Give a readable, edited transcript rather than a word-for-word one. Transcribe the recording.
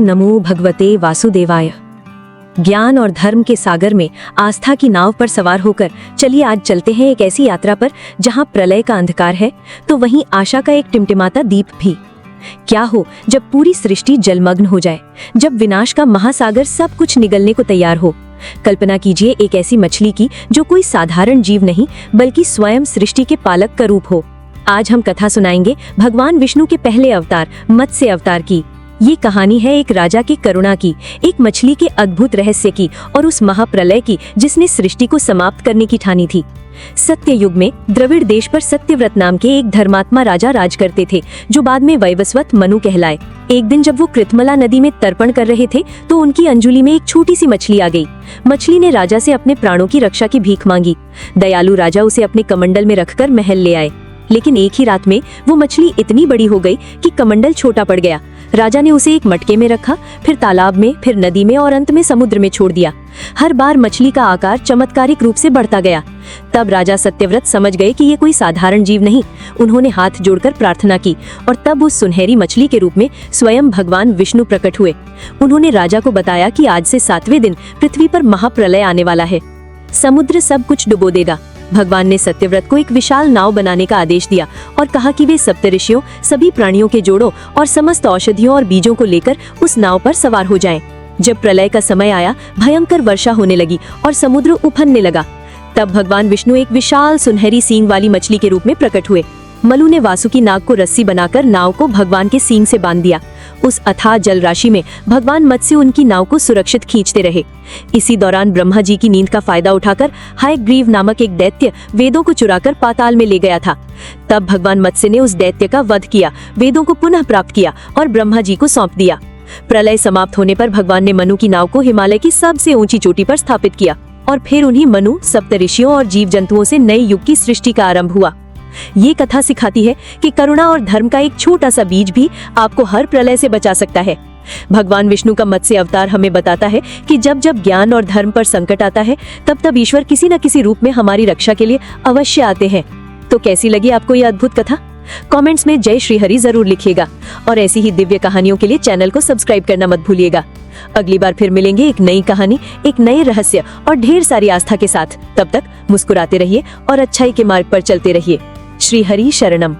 नमो भगवते वासुदेवाय। ज्ञान और धर्म के सागर में आस्था की नाव पर सवार होकर चलिए आज चलते हैं एक ऐसी यात्रा पर जहां प्रलय का अंधकार है तो वहीं आशा का एक टिमटिमाता दीप भी। क्या हो जब पूरी सृष्टि जलमग्न हो जाए, जब विनाश का महासागर सब कुछ निगलने को तैयार हो। कल्पना कीजिए एक ऐसी मछली की जो कोई साधारण जीव नहीं बल्कि स्वयं सृष्टि के पालक का रूप हो। आज हम कथा सुनाएंगे भगवान विष्णु के पहले अवतार मत्स्य अवतार की। ये कहानी है एक राजा की करुणा की, एक मछली के अद्भुत रहस्य की और उस महाप्रलय की जिसने सृष्टि को समाप्त करने की ठानी थी। सत्य युग में द्रविड़ देश पर सत्यव्रत नाम के एक धर्मात्मा राजा राज करते थे जो बाद में वैवस्वत मनु कहलाए। एक दिन जब वो कृतमला नदी में तर्पण कर रहे थे तो उनकी अंजुली में एक छोटी सी मछली आ गई। मछली ने राजा से अपने प्राणों की रक्षा की भीख मांगी। दयालु राजा उसे अपने कमंडल में रखकर महल ले आए, लेकिन एक ही रात में वो मछली इतनी बड़ी हो गई कि कमंडल छोटा पड़ गया। राजा ने उसे एक मटके में रखा, फिर तालाब में, फिर नदी में और अंत में समुद्र में छोड़ दिया। हर बार मछली का आकार चमत्कारिक रूप से बढ़ता गया। तब राजा सत्यव्रत समझ गए कि ये कोई साधारण जीव नहीं। उन्होंने हाथ जोड़कर प्रार्थना की और तब उस सुनहरी मछली के रूप में स्वयं भगवान विष्णु प्रकट हुए। उन्होंने राजा को बताया कि आज से 7वें दिन पृथ्वी पर महाप्रलय आने वाला है, समुद्र सब कुछ डुबो देगा। भगवान ने सत्यव्रत को एक विशाल नाव बनाने का आदेश दिया और कहा कि वे सप्तऋषियों, सभी प्राणियों के जोड़ों और समस्त औषधियों और बीजों को लेकर उस नाव पर सवार हो जाएं। जब प्रलय का समय आया, भयंकर वर्षा होने लगी और समुद्र उफनने लगा। तब भगवान विष्णु एक विशाल सुनहरी सींग वाली मछली के रूप में प्रकट हुए। मलु ने वासुकी नाग को रस्सी बनाकर नाव को भगवान के सींग से बांध दिया। उस अथाह जल राशि में भगवान मत्स्य उनकी नाव को सुरक्षित खींचते रहे। इसी दौरान ब्रह्मा जी की नींद का फायदा उठाकर हयग्रीव नामक एक दैत्य वेदों को चुराकर पाताल में ले गया था। तब भगवान मत्स्य ने उस दैत्य का वध किया, वेदों को पुनः प्राप्त किया और ब्रह्मा जी को सौंप दिया। प्रलय समाप्त होने पर भगवान ने मनु की नाव को हिमालय की सबसे ऊंची चोटी पर स्थापित किया और फिर उन्हीं मनु, सप्तऋषियों और जीव जंतुओं से नए युग की सृष्टि का आरंभ हुआ। ये कथा सिखाती है कि करुणा और धर्म का एक छोटा सा बीज भी आपको हर प्रलय से बचा सकता है। भगवान विष्णु का मत्स्य अवतार हमें बताता है कि जब जब ज्ञान और धर्म पर संकट आता है तब तब ईश्वर किसी न किसी रूप में हमारी रक्षा के लिए अवश्य आते हैं। तो कैसी लगी आपको ये अद्भुत कथा? कमेंट्स में जय श्री हरि जरूर लिखिएगा और ऐसी ही दिव्य कहानियों के लिए चैनल को सब्सक्राइब करना मत भूलिएगा। अगली बार फिर मिलेंगे एक नई कहानी, एक नए रहस्य और ढेर सारी आस्था के साथ। तब तक मुस्कुराते रहिए और अच्छाई के मार्ग पर चलते रहिए। श्री हरि शरणम।